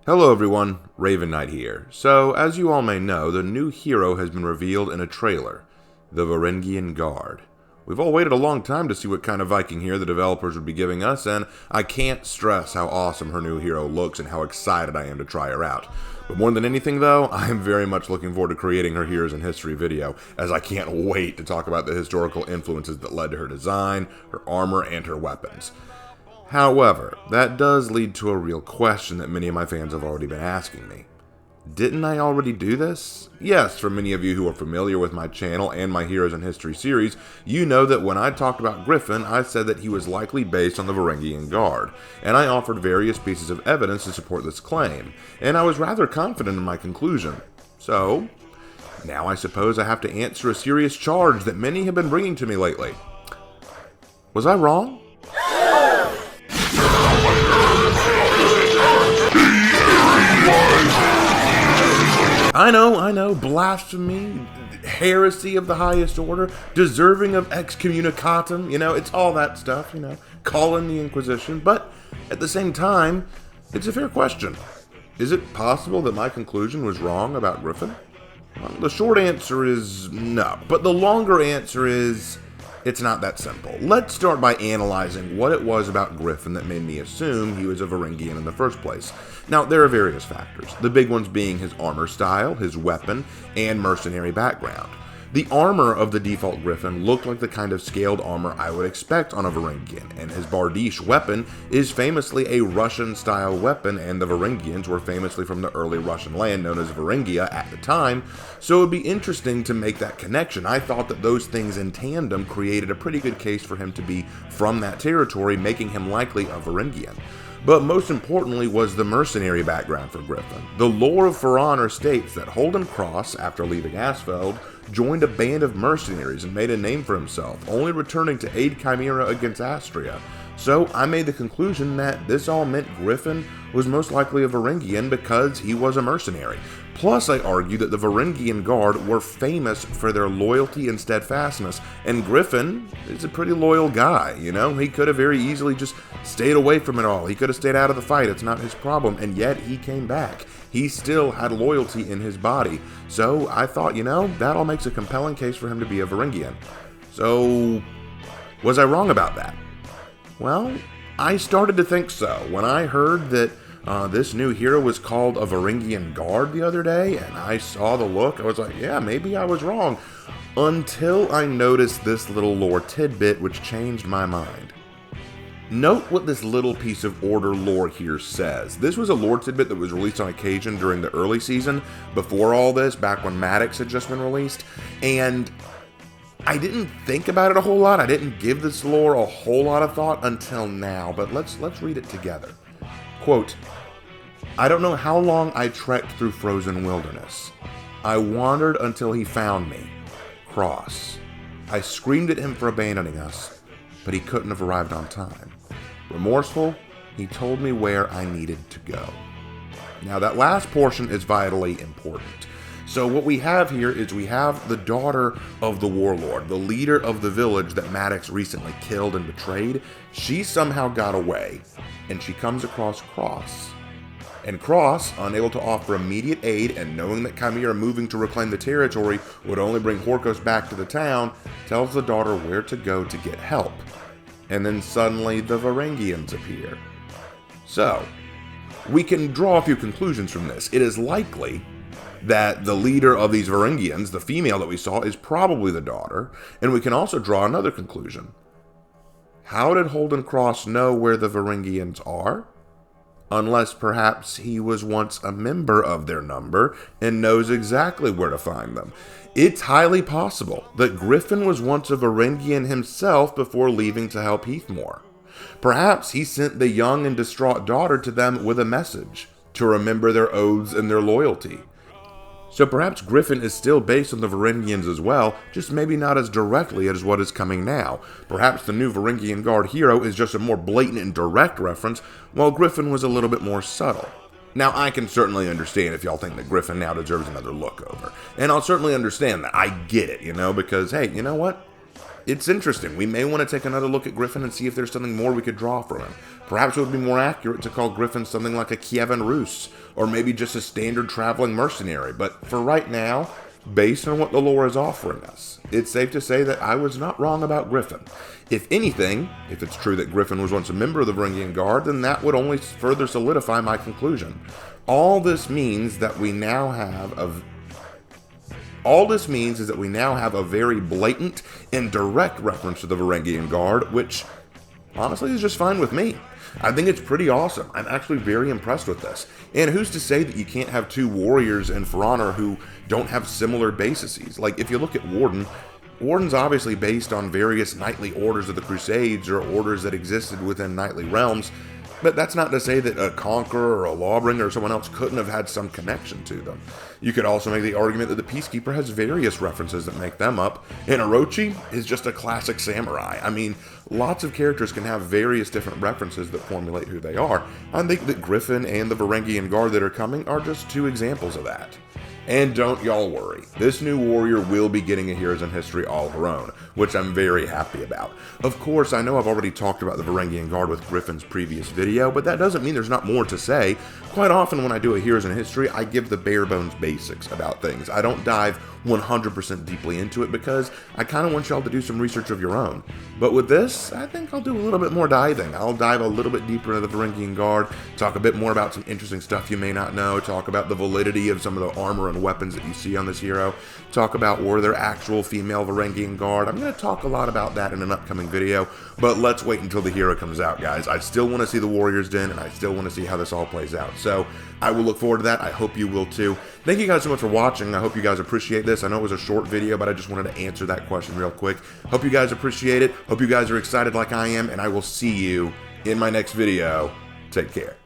Hello everyone, Raven Knight here. So, as you all may know, the new hero has been revealed in a trailer, the Varangian Guard. We've all waited a long time to see what kind of Viking hero the developers would be giving us, and I can't stress how awesome her new hero looks and how excited I am to try her out. But more than anything though, I am very much looking forward to creating her Heroes in History video, as I can't wait to talk about the historical influences that led to her design, her armor, and her weapons. However, that does lead to a real question that many of my fans have already been asking me. Didn't I already do this? Yes, for many of you who are familiar with my channel and my Heroes in History series, you know that when I talked about Griffin, I said that he was likely based on the Varangian Guard, and I offered various pieces of evidence to support this claim, and I was rather confident in my conclusion. So, now I suppose I have to answer a serious charge that many have been bringing to me lately. Was I wrong? I know, blasphemy, heresy of the highest order, deserving of excommunicatum, it's all that stuff, calling the Inquisition, but at the same time, it's a fair question. Is it possible that my conclusion was wrong about Griffin? Well, the short answer is no, but the longer answer is it's not that simple. Let's start by analyzing what it was about Griffin that made me assume he was a Varangian in the first place. Now, there are various factors, the big ones being his armor style, his weapon, and mercenary background. The armor of the default Griffin looked like the kind of scaled armor I would expect on a Varangian, and his Bardiche weapon is famously a Russian-style weapon, and the Varangians were famously from the early Russian land known as Varangia at the time, so it would be interesting to make that connection. I thought that those things in tandem created a pretty good case for him to be from that territory, making him likely a Varangian. But most importantly was the mercenary background for Griffin. The lore of For Honor states that Holden Cross, after leaving Asfeld, joined a band of mercenaries and made a name for himself, only returning to aid Chimera against Astria. So I made the conclusion that this all meant Griffin was most likely a Varangian because he was a mercenary. Plus, I argued that the Varangian Guard were famous for their loyalty and steadfastness, and Griffin is a pretty loyal guy, He could have very easily just stayed away from it all. He could have stayed out of the fight. It's not his problem, and yet he came back. He still had loyalty in his body. So I thought, that all makes a compelling case for him to be a Varangian. So, was I wrong about that? Well, I started to think so when I heard that this new hero was called a Varangian Guard the other day, and I saw the look. I was like, yeah, maybe I was wrong, until I noticed this little lore tidbit which changed my mind. Note what this little piece of Order lore here says. This was a lore tidbit that was released on occasion during the early season, before all this, back when Maddox had just been released, and I didn't think about it a whole lot. I didn't give this lore a whole lot of thought until now, but let's read it together. Quote, I don't know how long I trekked through frozen wilderness. I wandered until he found me. Cross. I screamed at him for abandoning us, but he couldn't have arrived on time. Remorseful, he told me where I needed to go. Now that last portion is vitally important. So what we have here is we have the daughter of the warlord, the leader of the village that Maddox recently killed and betrayed. She somehow got away, and she comes across Cross. And Cross, unable to offer immediate aid and knowing that Chimera moving to reclaim the territory would only bring Horkos back to the town, tells the daughter where to go to get help. And then suddenly the Varangians appear. So, we can draw a few conclusions from this. It is likely that the leader of these Varangians, the female that we saw, is probably the daughter, and we can also draw another conclusion. How did Holden Cross know where the Varangians are? Unless perhaps he was once a member of their number and knows exactly where to find them. It's highly possible that Griffin was once a Varangian himself before leaving to help Heathmore. Perhaps he sent the young and distraught daughter to them with a message, to remember their oaths and their loyalty. So perhaps Griffin is still based on the Varangians as well, just maybe not as directly as what is coming now. Perhaps the new Varangian Guard hero is just a more blatant and direct reference, while Griffin was a little bit more subtle. Now, I can certainly understand if y'all think that Griffin now deserves another look over. And I'll certainly understand that. I get it, because, hey, you know what? it's interesting. We may want to take another look at Griffin and see if there's something more we could draw from him. Perhaps it would be more accurate to call Griffin something like a Kievan Rus, or maybe just a standard traveling mercenary. But for right now, based on what the lore is offering us, it's safe to say that I was not wrong about Griffin. If anything, if it's true that Griffin was once a member of the Varangian Guard, then that would only further solidify my conclusion. All this means is that we now have a very blatant and direct reference to the Varangian Guard, which honestly is just fine with me. I think it's pretty awesome. I'm actually very impressed with this. And who's to say that you can't have two warriors in For Honor who don't have similar bases? Like, if you look at Warden's obviously based on various knightly orders of the Crusades or orders that existed within knightly realms, but that's not to say that a Conqueror or a Lawbringer or someone else couldn't have had some connection to them. You could also make the argument that the Peacekeeper has various references that make them up, and Orochi is just a classic samurai. I mean, lots of characters can have various different references that formulate who they are. I think that Griffin and the Varangian Guard that are coming are just two examples of that. And don't y'all worry, this new warrior will be getting a Heroes in History all her own, which I'm very happy about. Of course, I know I've already talked about the Varangian Guard with Griffin's previous video, but that doesn't mean there's not more to say. Quite often when I do a Heroes in History, I give the bare bones basics about things. I don't dive 100% deeply into it because I kind of want y'all to do some research of your own. But with this, I think I'll do a little bit more diving. I'll dive a little bit deeper into the Varangian Guard, talk a bit more about some interesting stuff you may not know, talk about the validity of some of the armor and weapons that you see on this hero, talk about were there actual female Varangian Guard. I'm going to talk a lot about that in an upcoming video, but let's wait until the hero comes out, guys. I still want to see the Warriors Den, and I still want to see how this all plays out. So I will look forward to that. I hope you will too. Thank you guys so much for watching. I hope you guys appreciate this. I know it was a short video, but I just wanted to answer that question real quick. Hope you guys appreciate it. Hope you guys are excited like I am, and I will see you in my next video. Take care.